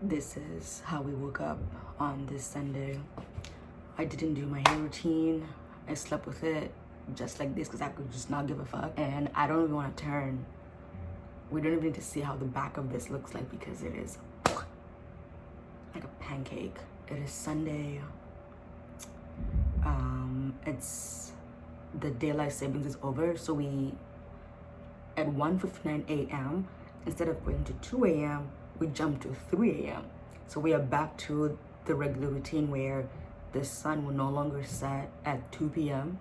This is how we woke up on this Sunday. I didn't do my hair routine. I slept with it just like this because I could just not give a fuck. And I don't even want to turn. We don't even need to see how the back of this looks like because it is like a pancake. It is Sunday. It's the daylight savings is over, so we at 1:59 a.m. instead of going to 2 a.m. we jumped to 3 a.m. So we are back to the regular routine where the sun will no longer set at 2 p.m.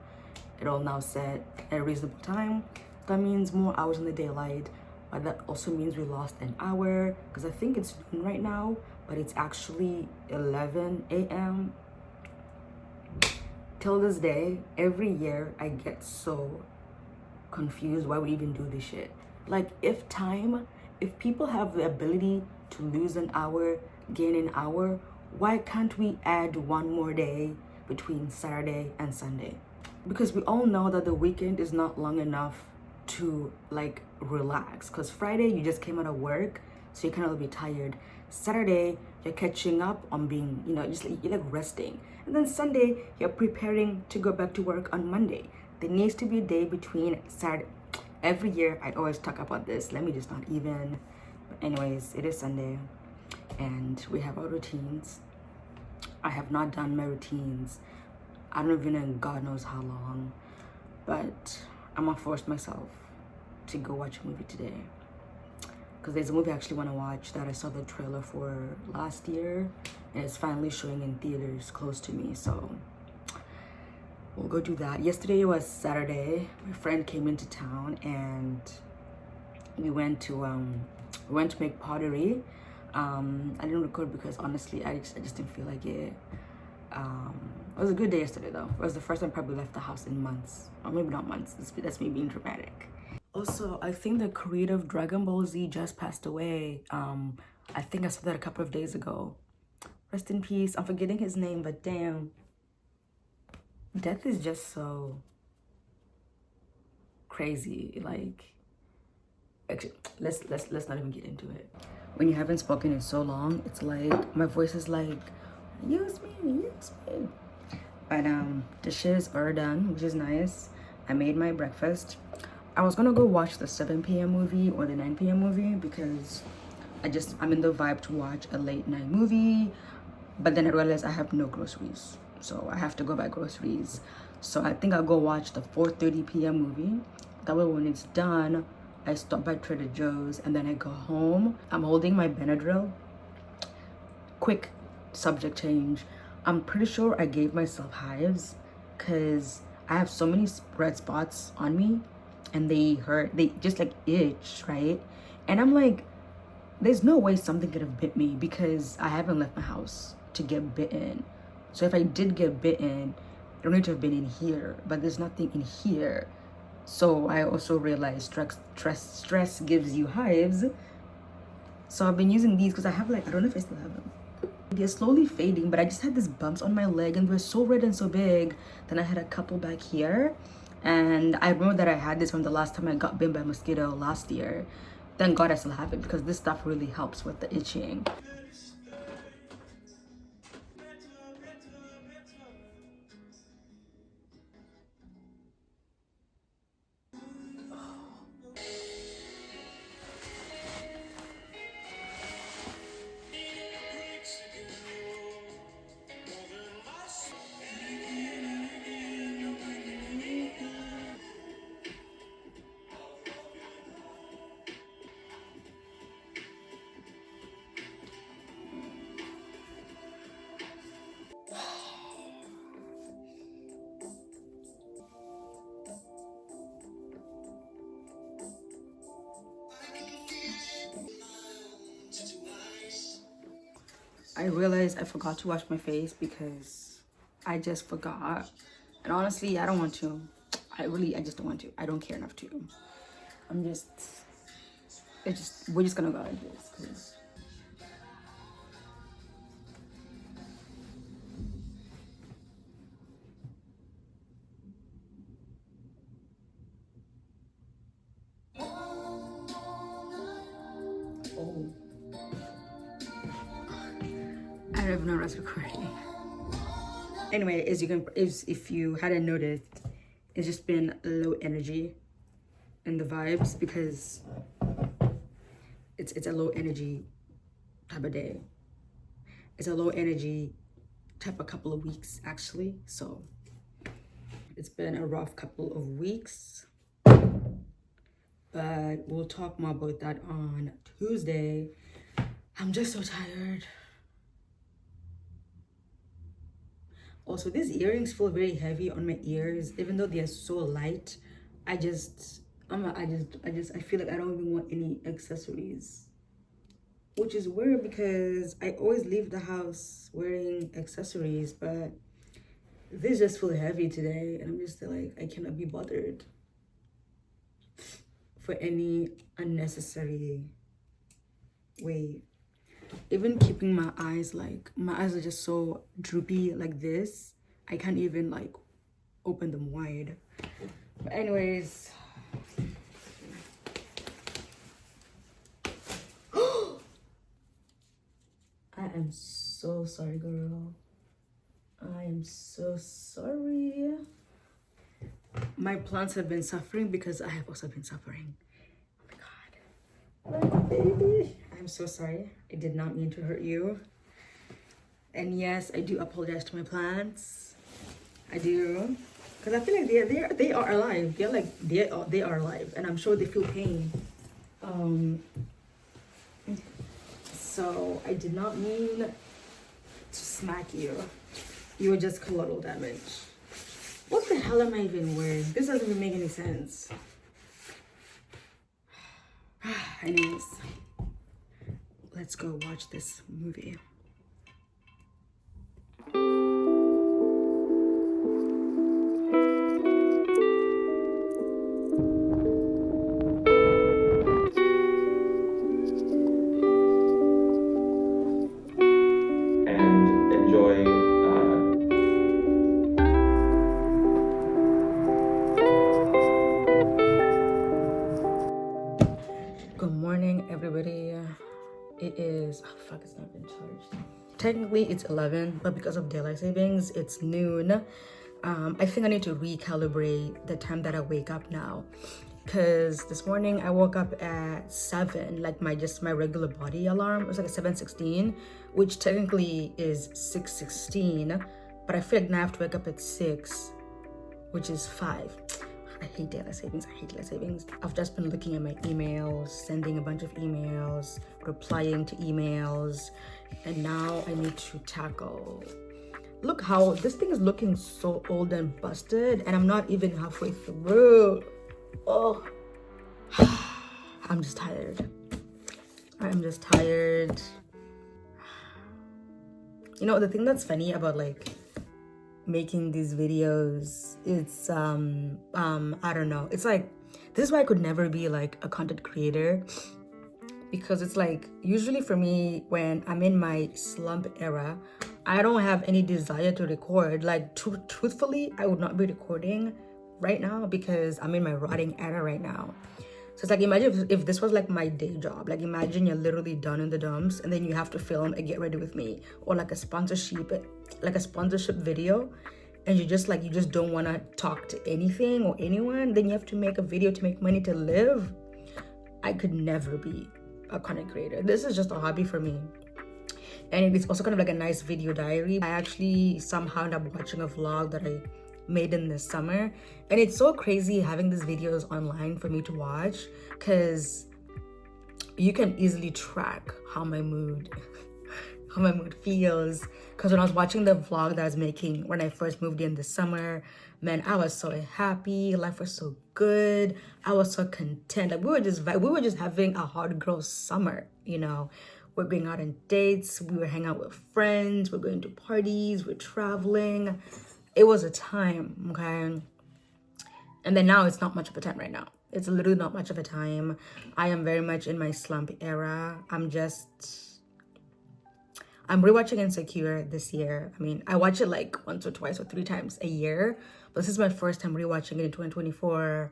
It'll now set at a reasonable time. That means more hours in the daylight, but that also means we lost an hour because I think it's noon right now, but it's actually 11 a.m. Till this day, every year I get so confused why we even do this shit. Like, if people have the ability to lose an hour, gain an hour, why can't we add one more day between Saturday and Sunday? Because we all know that the weekend is not long enough to like relax, because Friday you just came out of work, so you're kind of a bit tired. Saturday you're catching up on being, just like you're like resting, and then Sunday you're preparing to go back to work on Monday. There needs to be a day between Saturday. Every year I always talk about this. Let me just not even. But anyways, it is Sunday and we have our routines. I have not done my routines. I don't even know God knows how long, but I'm gonna force myself to go watch a movie today. Because there's a movie I actually want to watch that I saw the trailer for last year, and it's finally showing in theaters close to me, so we'll go do that. Yesterday was Saturday. My friend came into town and we went to make pottery. I didn't record because honestly I just didn't feel like it. It was a good day yesterday though. It was the first time I probably left the house in months, or maybe not months. That's me being dramatic. Also, I think the creator of Dragon Ball Z just passed away. I think I saw that a couple of days ago. Rest in peace. I'm forgetting his name, but damn, death is just so crazy. Like, actually, let's not even get into it. When you haven't spoken in so long, it's like my voice is like, use me. But dishes are done, which is nice. I made my breakfast. I was gonna go watch the 7 p.m. movie or the 9 p.m. movie because I'm in the vibe to watch a late night movie, but then I realized I have no groceries, so I have to go buy groceries. So I think I'll go watch the 4:30 p.m. movie. That way when it's done, I stop by Trader Joe's and then I go home. I'm holding my Benadryl. Quick subject change. I'm pretty sure I gave myself hives because I have so many red spots on me and they hurt. They just like itch, right? And I'm like, there's no way something could have bit me because I haven't left my house to get bitten. So if I did get bitten, it don't need to have been in here, but there's nothing in here. So I also realized stress gives you hives. So I've been using these because I have like, I don't know if I still have them. They're slowly fading, but I just had these bumps on my leg and they're so red and so big. Then I had a couple back here. And I remember that I had this from the last time I got bitten by a mosquito last year. Thank God I still have it because this stuff really helps with the itching. I realized I forgot to wash my face because I just forgot. And honestly, I don't want to. I just don't want to. I don't care enough to. We're just gonna go like this. 'Cause oh. don't even know what's recording. Anyway, if you hadn't noticed, it's just been low energy in the vibes because it's a low energy type of day. It's a low energy type of couple of weeks actually. So it's been a rough couple of weeks, but we'll talk more about that on Tuesday. I'm just so tired. Also, these earrings feel very heavy on my ears, even though they are so light. I feel like I don't even want any accessories, which is weird because I always leave the house wearing accessories, but this just feel heavy today, and I'm just like, I cannot be bothered for any unnecessary way. Even keeping my eyes are just so droopy like this. I can't even like open them wide. But anyways, I am so sorry, girl. I am so sorry. My plants have been suffering because I have also been suffering. Oh my god. Like, baby. I'm so sorry. I did not mean to hurt you. And yes, I do apologize to my plants. I do. Because I feel like they are alive. They are alive. And I'm sure they feel pain. So I did not mean to smack you. You were just collateral damage. What the hell am I even wearing? This doesn't even make any sense. Anyways, let's go watch this movie. And enjoy. Good morning, everybody. It is, oh fuck, it's not been charged. Technically it's 11, but because of daylight savings, it's noon. I think I need to recalibrate the time that I wake up now, because this morning I woke up at 7, like my regular body alarm. It was like a 7:16, which technically is 6:16, but I feel like now I have to wake up at 6, which is 5. I hate daylight savings. I hate daylight savings. I've just been looking at my emails, sending a bunch of emails, replying to emails, and now I need to tackle. Look how this thing is looking so old and busted, and I'm not even halfway through. Oh, I'm just tired. I'm just tired. You know, the thing that's funny about like making these videos, it's I don't know, it's like, this is why I could never be like a content creator, because it's like, usually for me, when I'm in my slump era, I don't have any desire to record. Like truthfully, I would not be recording right now because I'm in my rotting era right now. So it's like, imagine if this was like my day job. Like imagine you're literally done in the dumps and then you have to film a Get Ready With Me or like a sponsorship video, and you just don't want to talk to anything or anyone. Then you have to make a video to make money to live. I could never be a content creator. This is just a hobby for me. And it's also kind of like a nice video diary. I actually somehow ended up watching a vlog that I made in this summer, and it's so crazy having these videos online for me to watch, because you can easily track how my mood feels. Because when I was watching the vlog that I was making when I first moved in this summer, man, I was so happy. Life was so good. I was so content. Like we were just having a hard girl summer, you know. We're going out on dates. We were hanging out with friends. We're going to parties. We're traveling. It was a time, okay? And then now it's not much of a time right now. It's literally not much of a time. I am very much in my slump era. I'm rewatching Insecure this year. I mean, I watch it like once or twice or 3 times a year, but this is my first time rewatching it in 2024.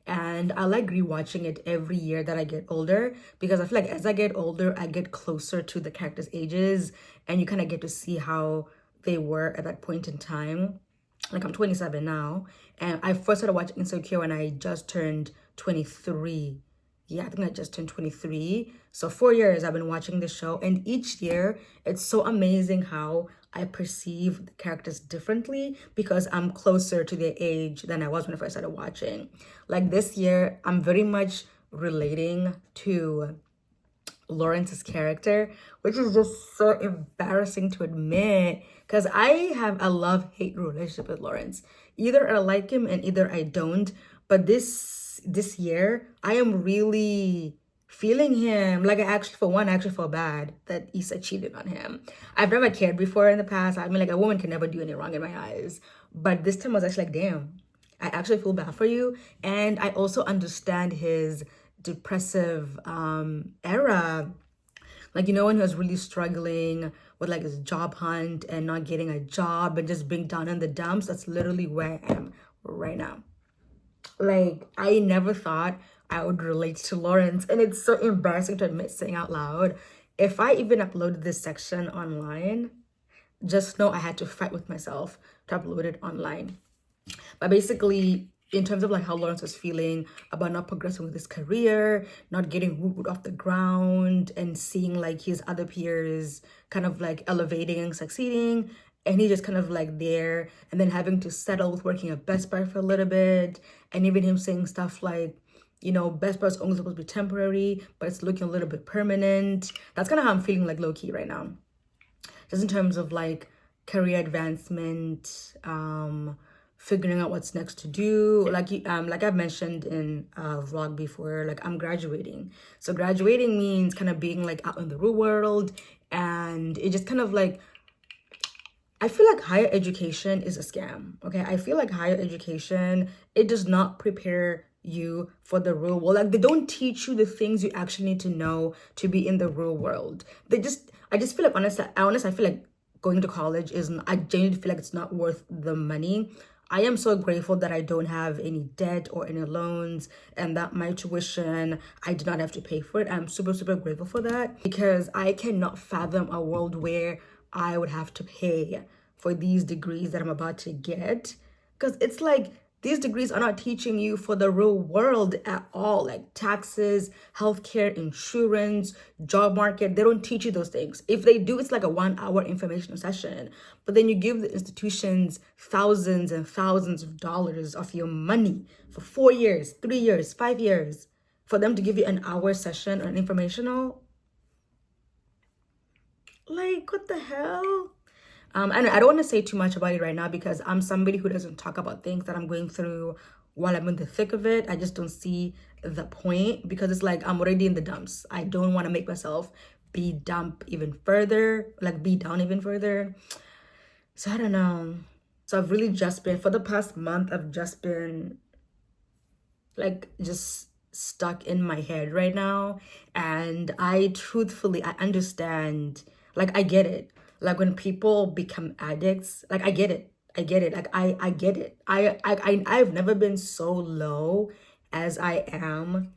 And I like rewatching it every year that I get older, because I feel like as I get older, I get closer to the characters' ages, and you kind of get to see how they were at that point in time. Like, I'm 27 now, and I first started watching Insecure when I just turned 23. Yeah, I think I just turned 23. So 4 years I've been watching this show, and each year it's so amazing how I perceive the characters differently because I'm closer to their age than I was when I first started watching. Like, this year, I'm very much relating to Lawrence's character, which is just so embarrassing to admit, because I have a love-hate relationship with Lawrence. Either I like him and either I don't. But this year, I am really feeling him. Like, I actually feel bad that Issa cheated on him. I've never cared before in the past. I mean, like, a woman can never do any wrong in my eyes. But this time I was actually like, damn, I actually feel bad for you. And I also understand his depressive era. Like, when he was really struggling with like his job hunt and not getting a job and just being down in the dumps. That's literally where I am right now. Like, I never thought I would relate to Lawrence, and it's so embarrassing to admit, saying out loud. If I even uploaded this section online, just know I had to fight with myself to upload it online. But basically, in terms of like how Lawrence was feeling about not progressing with his career, not getting Woot off the ground, and seeing like his other peers kind of like elevating and succeeding, and he just kind of like there, and then having to settle with working at Best Buy for a little bit, and even him saying stuff like, Best Buy is only supposed to be temporary, but it's looking a little bit permanent. That's kind of how I'm feeling like low-key right now. Just in terms of like career advancement, figuring out what's next to do. Like I've mentioned in a vlog before, like, I'm graduating. So graduating means kind of being like out in the real world, and it just kind of like, I feel like higher education is a scam, okay? I feel like higher education, it does not prepare you for the real world. Like, they don't teach you the things you actually need to know to be in the real world. I just feel like, honestly, I feel like going to college I genuinely feel like it's not worth the money. I am so grateful that I don't have any debt or any loans, and that my tuition, I did not have to pay for it. I'm super, super grateful for that, because I cannot fathom a world where I would have to pay for these degrees that I'm about to get. Because it's like, these degrees are not teaching you for the real world at all. Like taxes, healthcare, insurance, job market, they don't teach you those things. If they do, it's like a 1-hour informational session. But then you give the institutions thousands and thousands of dollars of your money for 4 years, 3 years, 5 years, for them to give you an hour session or an informational. Like, what the hell? And I don't want to say too much about it right now, because I'm somebody who doesn't talk about things that I'm going through while I'm in the thick of it. I just don't see the point, because it's like, I'm already in the dumps. I don't want to make myself be down even further. So I don't know. So I've really just been, for the past month, I've just been like just stuck in my head right now. And I understand, like, I get it. Like, when people become addicts, like, I get it. Like, I get it. I've never been so low as I am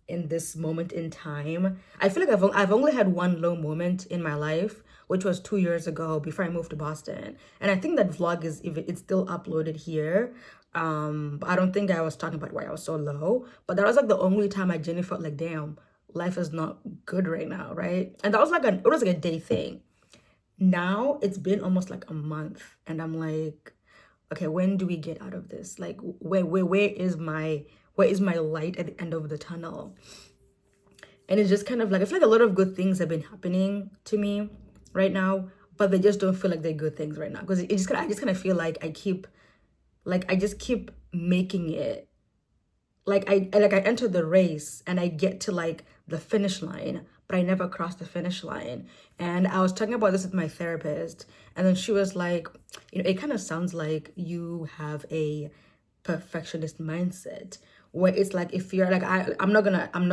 in this moment in time. I feel like I've only had one low moment in my life, which was 2 years ago before I moved to Boston. And I think that vlog it's still uploaded here. But I don't think I was talking about why I was so low. But that was like the only time I genuinely felt like, damn, life is not good right now, right? And that was like it was like a day thing. Now it's been almost like a month, and I'm like, okay, when do we get out of this? Like, where is my light at the end of the tunnel? And it's just kind of like, I feel like a lot of good things have been happening to me right now, but they just don't feel like they're good things right now, because I just kind of feel like I just keep making it. Like I enter the race and I get to like the finish line, but I never cross the finish line. And I was talking about this with my therapist, and then she was like, it kind of sounds like you have a perfectionist mindset, where it's like, if you're like, I'm not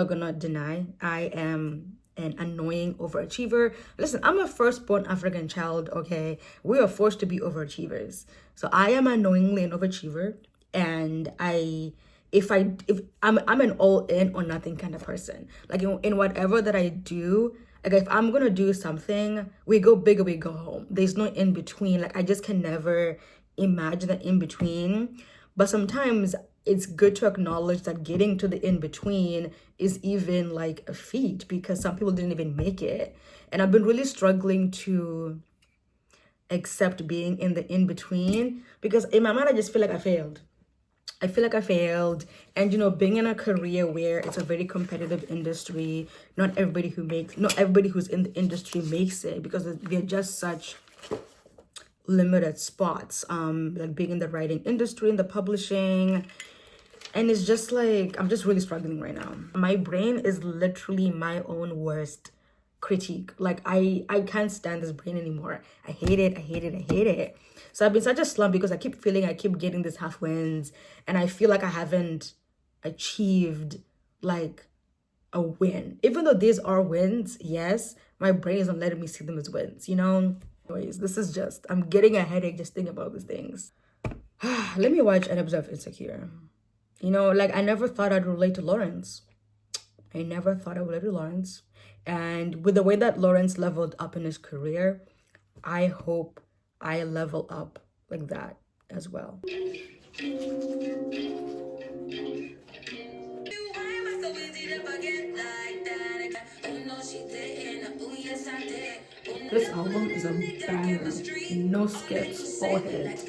gonna deny I am an annoying overachiever. Listen, I'm a firstborn African child, okay? We are forced to be overachievers. So I am annoyingly an overachiever, and I if I'm an all in or nothing kind of person. Like in whatever that I do, like if I'm gonna do something, we go big or we go home. There's no in between. Like I just can never imagine the in between. But sometimes it's good to acknowledge that getting to the in between is even like a feat, because some people didn't even make it. And I've been really struggling to accept being in the in between, because in my mind I just feel like I failed. I feel like I failed. And you know, being in a career where it's a very competitive industry, not everybody who's in the industry makes it, because they're just such limited spots. Like being in the writing industry, in the publishing, and it's just like I'm just really struggling right now. My brain is literally my own worst critique. Like I can't stand this brain anymore. I hate it. I hate it. I hate it. So I've been such a slump because I keep feeling I keep getting these half wins, and I feel like I haven't achieved like a win. Even though these are wins, yes, my brain isn't letting me see them as wins, you know? Anyways, this is just, I'm getting a headache just thinking about these things. Let me watch an episode of Insecure. You know, like I never thought I'd relate to Lawrence. I never thought I would relate to Lawrence. And with the way that Lawrence leveled up in his career, I hope I level up like that as well. This album is a banger. No skips, all hits.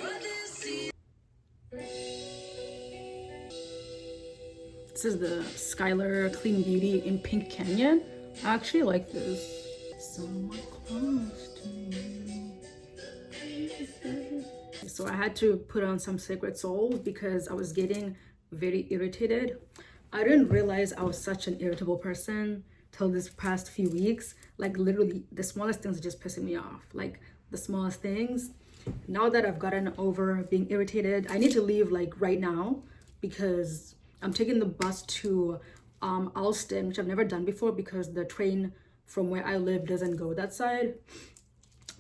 This is the Skylar Clean Beauty in Pink Canyon. I actually like this. Someone close to me. So I had to put on some Sacred Souls because I was getting very irritated. I didn't realize I was such an irritable person till this past few weeks. Like literally the smallest things are just pissing me off. Like the smallest things. Now that I've gotten over being irritated, I need to leave like right now, because I'm taking the bus to Allston, which I've never done before because the train from where I live doesn't go that side.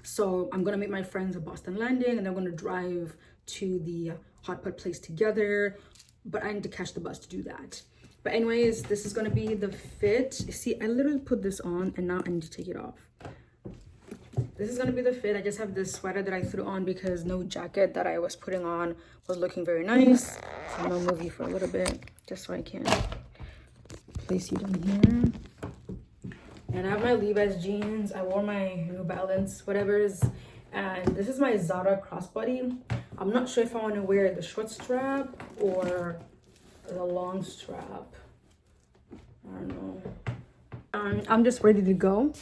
So I'm gonna meet my friends at Boston Landing, and I'm gonna drive to the hotpot place together. But I need to catch the bus to do that. But anyways, this is gonna be the fit. See, I literally put this on and now I need to take it off. This is gonna be the fit. I just have this sweater that I threw on because no jacket that I was putting on was looking very nice. So I'm gonna move you for a little bit just so I can place you down here. And I have my Levi's jeans. I wore my New Balance whatever's, and this is my Zara crossbody. I'm not sure if I want to wear the short strap or the long strap. I don't know. I'm just ready to go.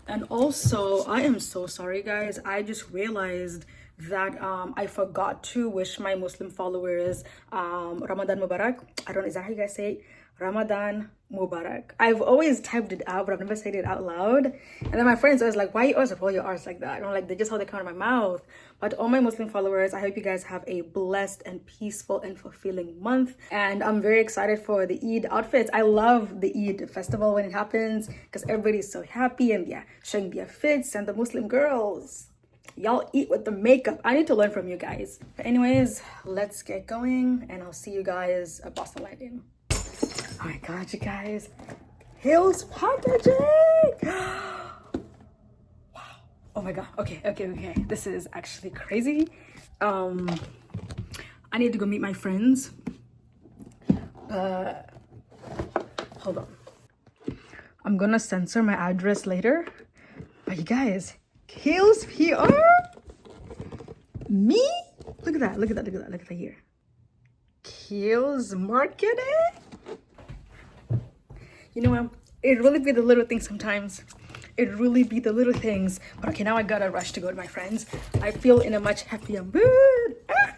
And also, I am so sorry guys, I just realized that I forgot to wish my Muslim followers Ramadan Mubarak. I don't know, is that how you guys say it? Ramadan Mubarak. I've always typed it out, but I've never said it out loud. And then my friends always like, why you always roll your R's like that? And I'm like, they just how they come out of my mouth. But all my Muslim followers, I hope you guys have a blessed and peaceful and fulfilling month. And I'm very excited for the Eid outfits. I love the Eid festival when it happens because everybody's so happy and yeah, showing their fits. And the Muslim girls, y'all eat with the makeup. I need to learn from you guys. But anyways, let's get going, and I'll see you guys at Boston Landing. Oh my god, you guys, kiehl's packaging. Wow. Oh my god. Okay, this is actually crazy. I need to go meet my friends, hold on, I'm gonna censor my address later. But you guys, kiehl's PR, me, look at that here. Kiehl's marketing. You know what? It really be the little things sometimes. It really be the little things. But okay, now I gotta rush to go to my friends. I feel in a much happier mood. Ah!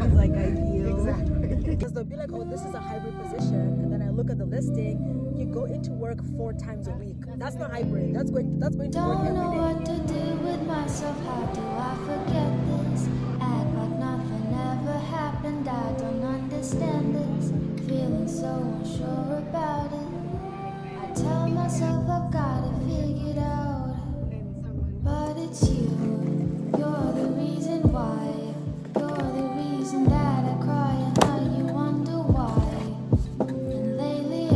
It's like ideal. Exactly. Because they'll be like, oh, this is a hybrid position. And then I look at the listing, you go into work 4 times a week. That's not hybrid. That's going to work every day. Don't know what to do with myself. How do I forget this? Act like nothing ever happened. I don't understand this. Feeling so unsure about it. I tell myself I've got it figured out, but it's you. You're the reason why. You're the reason that I cry and now you wonder why. And lately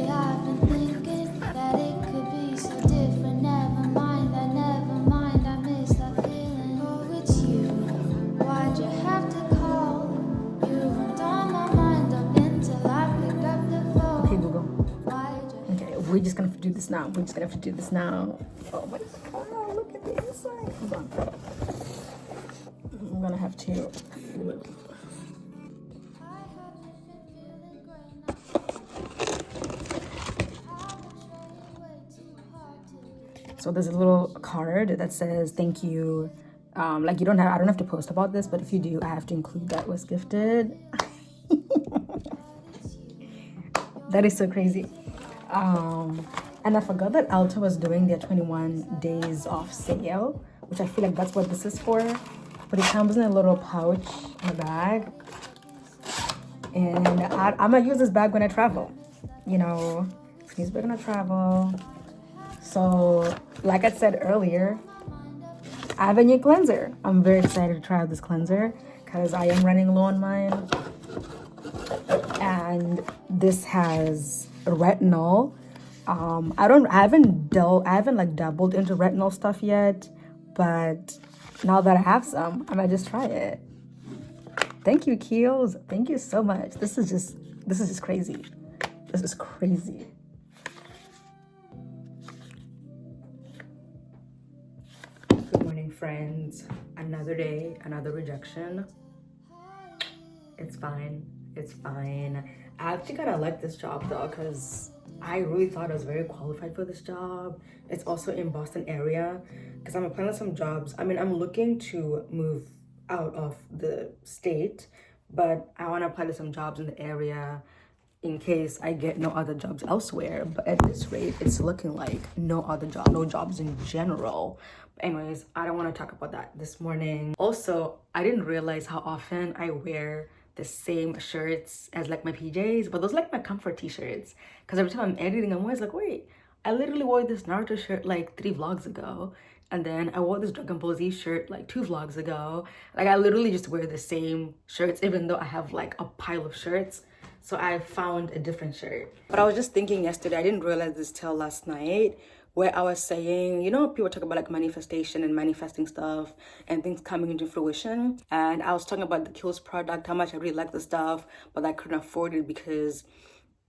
I've been thinking that it could be so different. Never mind, I miss that feeling. Oh, it's you. Why'd you have to call? You weren't on my mind up until I picked up the phone. Okay, Google. Why'd you? Okay, we're just gonna have to do this now. We're just gonna have to do this now. Oh my god, look at the inside. Hold on. I'm gonna have to flip. I haven't been feeling great now. I've been trying way too hard to get. So there's a little card that says thank you. Like I don't have to post about this, but if you do, I have to include that was gifted. That is so crazy. And I forgot that Ulta was doing their 21 days off sale, which I feel like that's what this is for. But it comes in a little pouch in a bag. And I'm gonna use this bag when I travel. You know, excuse me, when I travel. So, like I said earlier, I have a new cleanser. I'm very excited to try out this cleanser because I am running low on mine. And this has retinol. I haven't like dabbled into retinol stuff yet, but now that I have some, I might just try it. Thank you, Kiehl's. Thank you so much. This is just crazy. This is crazy. Good morning, friends. Another day, another rejection. It's fine. It's fine. I actually kind of like this job though, because I really thought I was very qualified for this job. It's also in Boston area, because I'm applying to some jobs. I mean, I'm looking to move out of the state, but I want to apply to some jobs in the area in case I get no other jobs elsewhere. But at this rate, it's looking like no jobs in general. But anyways, I don't want to talk about that this morning. Also, I didn't realize how often I wear the same shirts as like my PJs, but those are like my comfort t-shirts, because every time I'm editing, I'm always like, wait, I literally wore this Naruto shirt like 3 vlogs ago, and then I wore this Dragon Ball Z shirt like 2 vlogs ago. Like I literally just wear the same shirts, even though I have like a pile of shirts. So I found a different shirt. But I was just thinking yesterday, I didn't realize this till last night, where I was saying, you know, people talk about like manifestation and manifesting stuff and things coming into fruition. And I was talking about the Kiehl's product, how much I really like the stuff, but I couldn't afford it because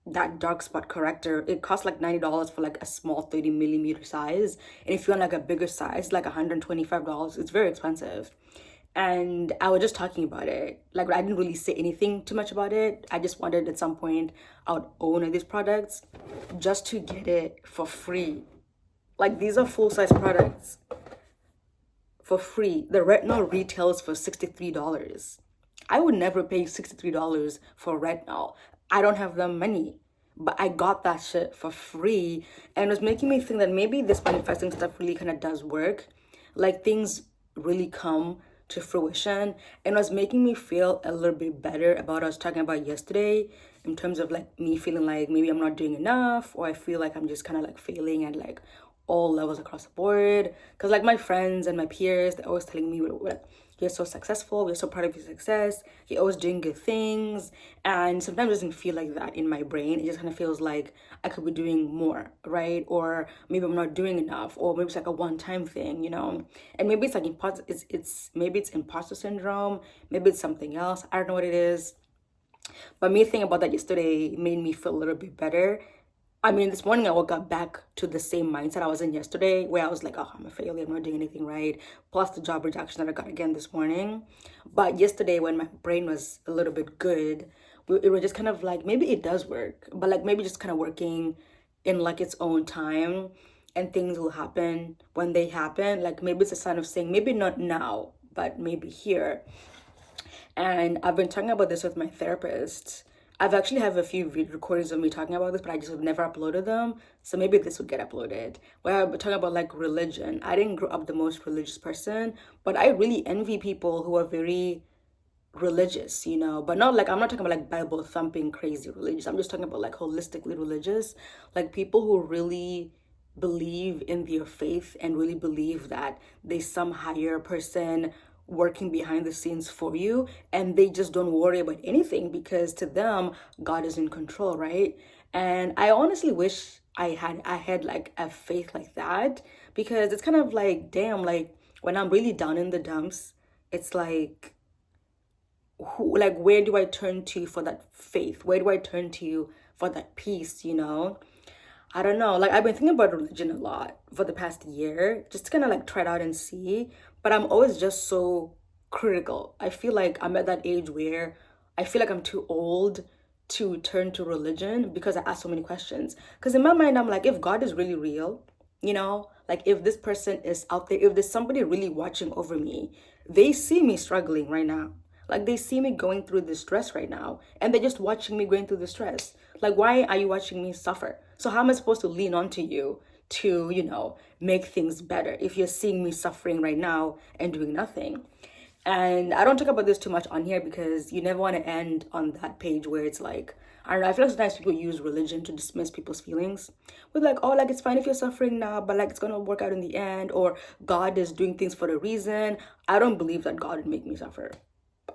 that dark spot corrector, it costs like $90 for like a small 30 millimeter size. And if you want like a bigger size, like $125, it's very expensive. And I was just talking about it. Like I didn't really say anything too much about it. I just wanted at some point I would own one of these products just to get it for free. Like these are full-size products for free. The retinol retails for $63. I would never pay $63 for retinol. I don't have the money, but I got that shit for free. And it was making me think that maybe this manifesting stuff really kind of does work. Like things really come to fruition. And it was making me feel a little bit better about what I was talking about yesterday, in terms of like me feeling like maybe I'm not doing enough, or I feel like I'm just kind of like failing at like all levels across the board. Because like my friends and my peers, they're always telling me, you're so successful, we're so proud of your success, you're always doing good things. And sometimes it doesn't feel like that in my brain. It just kind of feels like I could be doing more, right? Or maybe I'm not doing enough, or maybe it's like a one-time thing, you know? And maybe it's like maybe it's imposter syndrome, maybe it's something else, I don't know what it is. But me thinking about that yesterday made me feel a little bit better. I mean, this morning I woke up back to the same mindset I was in yesterday, where I was like, oh, I'm a failure, I'm not doing anything right. Plus the job rejection that I got again this morning. But yesterday, when my brain was a little bit good, it was just kind of like, maybe it does work, but like maybe just kind of working in like its own time, and things will happen when they happen. Like maybe it's a sign of saying, maybe not now, but maybe here. And I've been talking about this with my therapist. I've actually have a few recordings of me talking about this, but I just have never uploaded them. So maybe this would get uploaded. Where I've been talking about like religion. I didn't grow up the most religious person, but I really envy people who are very religious, you know, but not like, I'm not talking about like Bible thumping crazy religious. I'm just talking about like holistically religious, like people who really believe in their faith and really believe that there's some higher person working behind the scenes for you, and they just don't worry about anything because to them God is in control, right? And I honestly wish I had like a faith like that, because it's kind of like, damn, like when I'm really down in the dumps, it's like, who, like, where do I turn to for that faith? Where do I turn to for that peace, you know? I don't know. Like, I've been thinking about religion a lot for the past year, just to kind of like try it out and see. But I'm always just so critical. I feel like I'm at that age where I feel like I'm too old to turn to religion because I ask so many questions. Because in my mind, I'm like, if God is really real, you know, like if this person is out there, if there's somebody really watching over me, they see me struggling right now. Like they see me going through this stress right now, and they're just watching me going through the stress. Like, why are you watching me suffer? So how am I supposed to lean onto you to, you know, make things better if you're seeing me suffering right now and doing nothing? And I don't talk about this too much on here because you never want to end on that page where it's like, I don't know, I feel like sometimes people use religion to dismiss people's feelings with like, oh, like it's fine if you're suffering now, but like it's gonna work out in the end, or God is doing things for a reason. I don't believe that God would make me suffer.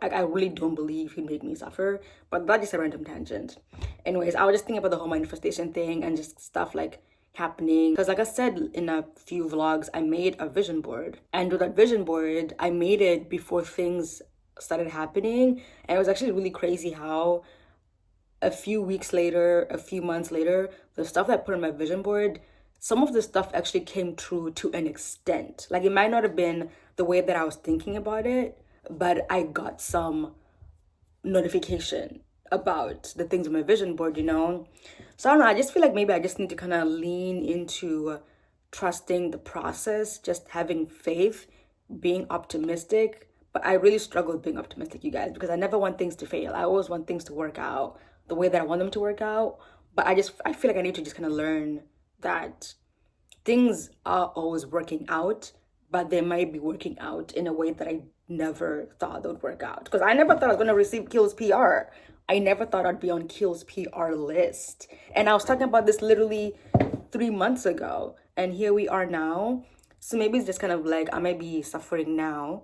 I really don't believe he'd make me suffer, but that's just a random tangent. Anyways, I was just thinking about the whole manifestation thing and just stuff like happening. Because like I said in a few vlogs, I made a vision board. And with that vision board, I made it before things started happening. And it was actually really crazy how a few weeks later, a few months later, the stuff that I put on my vision board, some of the stuff actually came true to an extent. Like it might not have been the way that I was thinking about it, but I got some notification about the things on my vision board, you know? So I don't know, I just feel like maybe I just need to kind of lean into trusting the process, just having faith, being optimistic. But I really struggle with being optimistic, you guys, because I never want things to fail. I always want things to work out the way that I want them to work out. But I feel like I need to just kind of learn that things are always working out, but they might be working out in a way that I never thought they would work out. Because I never thought I was going to receive Kiehl's PR. I never thought I'd be on Kiehl's PR list. And I was talking about this literally 3 months ago. And here we are now. So maybe it's just kind of like I might be suffering now,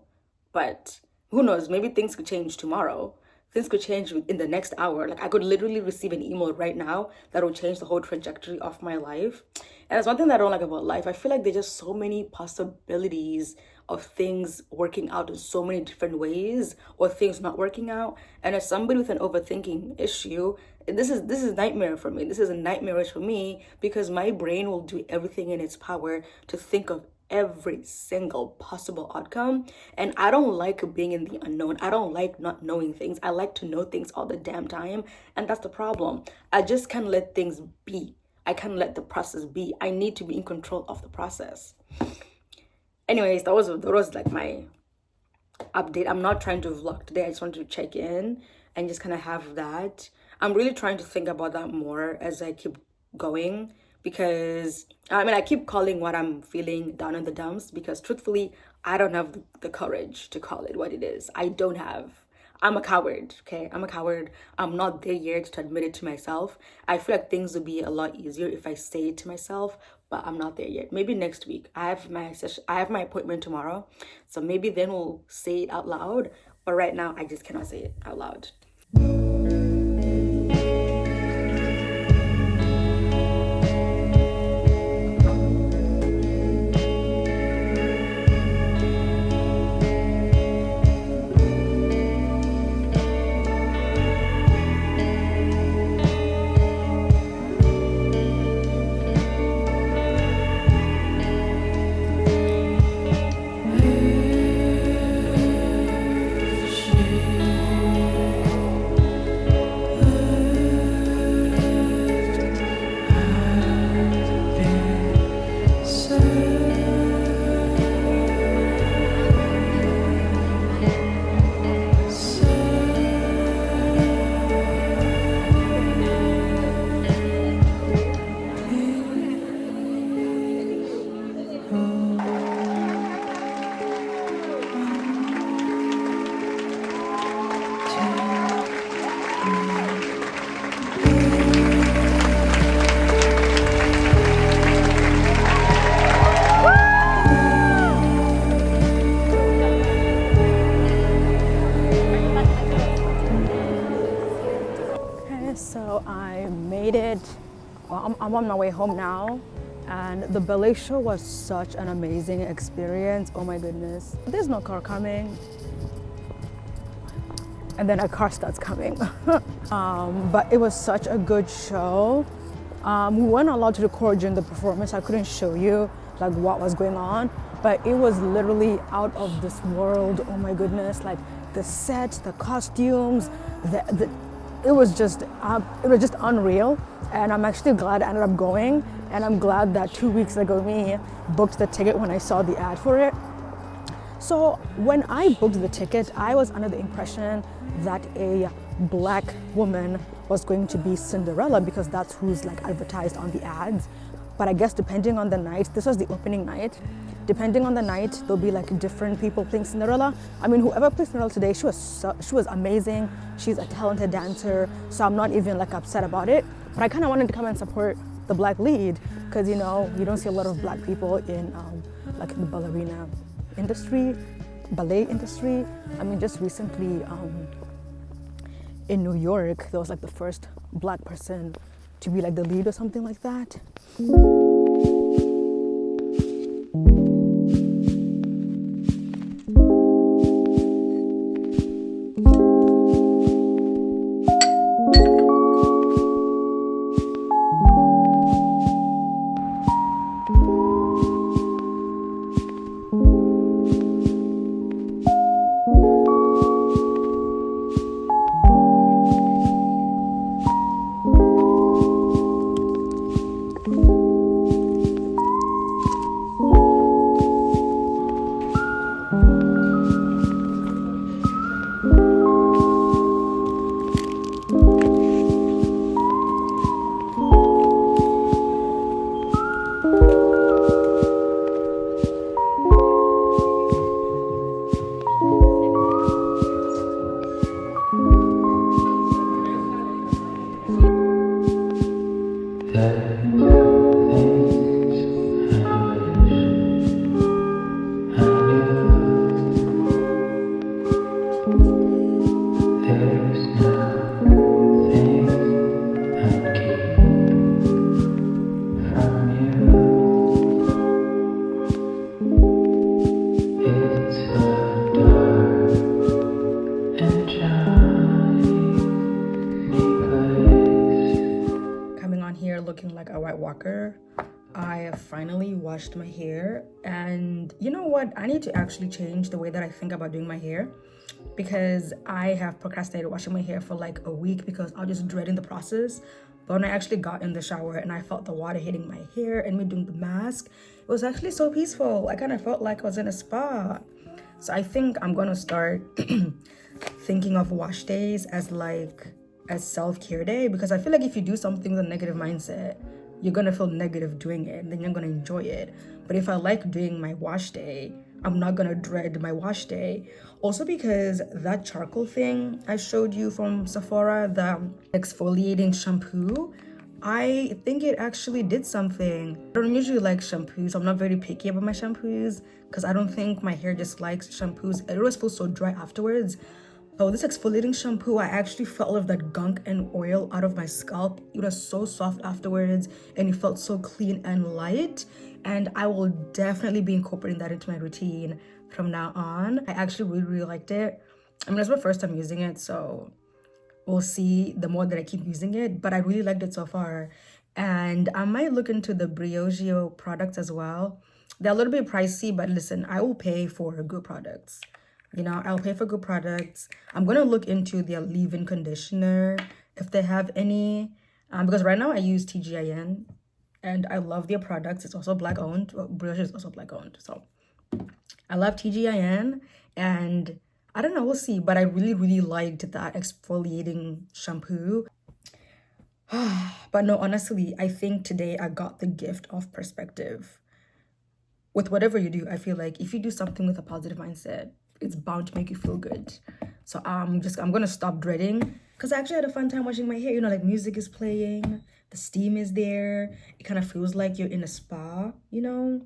but who knows? Maybe things could change tomorrow. Things could change in the next hour. Like I could literally receive an email right now that will change the whole trajectory of my life. And that's one thing that I don't like about life. I feel like there's just so many possibilities of things working out in so many different ways, or things not working out. And as somebody with an overthinking issue, this is nightmare for me. This is a nightmarish for me because my brain will do everything in its power to think of every single possible outcome. And I don't like being in the unknown. I don't like not knowing things. I like to know things all the damn time. And that's the problem. I just can't let things be. I can't let the process be. I need to be in control of the process. Anyways, that was like my update. I'm not trying to vlog today. I just wanted to check in and just kind of have that. I'm really trying to think about that more as I keep going, because I mean, I keep calling what I'm feeling down in the dumps because truthfully, I don't have the courage to call it what it is. I don't have. I'm a coward, okay? I'm a coward. I'm not there yet to admit it to myself. I feel like things would be a lot easier if I say it to myself, but I'm not there yet. Maybe next week. I have my session. I have my appointment tomorrow, so maybe then we'll say it out loud. But right now, I just cannot say it out loud. So I made it. Well, I'm on my way home now, and the ballet show was such an amazing experience. Oh my goodness. There's no car coming, and then a car starts coming. But it was such a good show. We weren't allowed to record during the performance. I couldn't show you like what was going on, but it was literally out of this world. Oh my goodness, like the sets, the costumes, it was just unreal. And I'm actually glad I ended up going, and I'm glad that 2 weeks ago me booked the ticket when I saw the ad for it. So when I booked the ticket, I was under the impression that a black woman was going to be Cinderella because that's who's like advertised on the ads. But I guess depending on the night, this was the opening night, depending on the night, there'll be like different people playing Cinderella. I mean, whoever played Cinderella today, she was amazing. She's a talented dancer, so I'm not even like upset about it. But I kind of wanted to come and support the black lead because, you know, you don't see a lot of black people in like the ballerina industry, ballet industry. I mean, just recently in New York, there was like the first black person to be like the lead or something like that. Looking like a white walker. I finally washed my hair, and you know what, I need to actually change the way that I think about doing my hair, because I have procrastinated washing my hair for like a week because I was just dreading the process. But when I actually got in the shower and I felt the water hitting my hair and me doing the mask, it was actually so peaceful. I kind of felt like I was in a spa. So I think I'm gonna start thinking of wash days as self-care day, because I feel like if you do something with a negative mindset, you're gonna feel negative doing it, and then you're gonna enjoy it. But if I like doing my wash day, I'm not gonna dread my wash day. Also because that charcoal thing I showed you from Sephora, the exfoliating shampoo, I think it actually did something. I don't usually like shampoos. I'm not very picky about my shampoos because I don't think my hair just likes shampoos. It always feels so dry afterwards. Oh, this exfoliating shampoo, I actually felt all of that gunk and oil out of my scalp. It was so soft afterwards, and it felt so clean and light. And I will definitely be incorporating that into my routine from now on. I actually really, really liked it. I mean, it's my first time using it, so we'll see the more that I keep using it. But I really liked it so far. And I might look into the Briogeo products as well. They're a little bit pricey, but listen, I will pay for good products. You know, I'll pay for good products. I'm going to look into their leave-in conditioner, if they have any. Because right now I use TGIN, and I love their products. It's also Black-owned. Well, Brioche is also Black-owned. So I love TGIN, and I don't know, we'll see. But I really, really liked that exfoliating shampoo. But no, honestly, I think today I got the gift of perspective. With whatever you do, I feel like if you do something with a positive mindset, it's bound to make you feel good. So I'm gonna stop dreading, because I actually had a fun time washing my hair. You know, like music is playing, the steam is there. It kind of feels like you're in a spa, you know?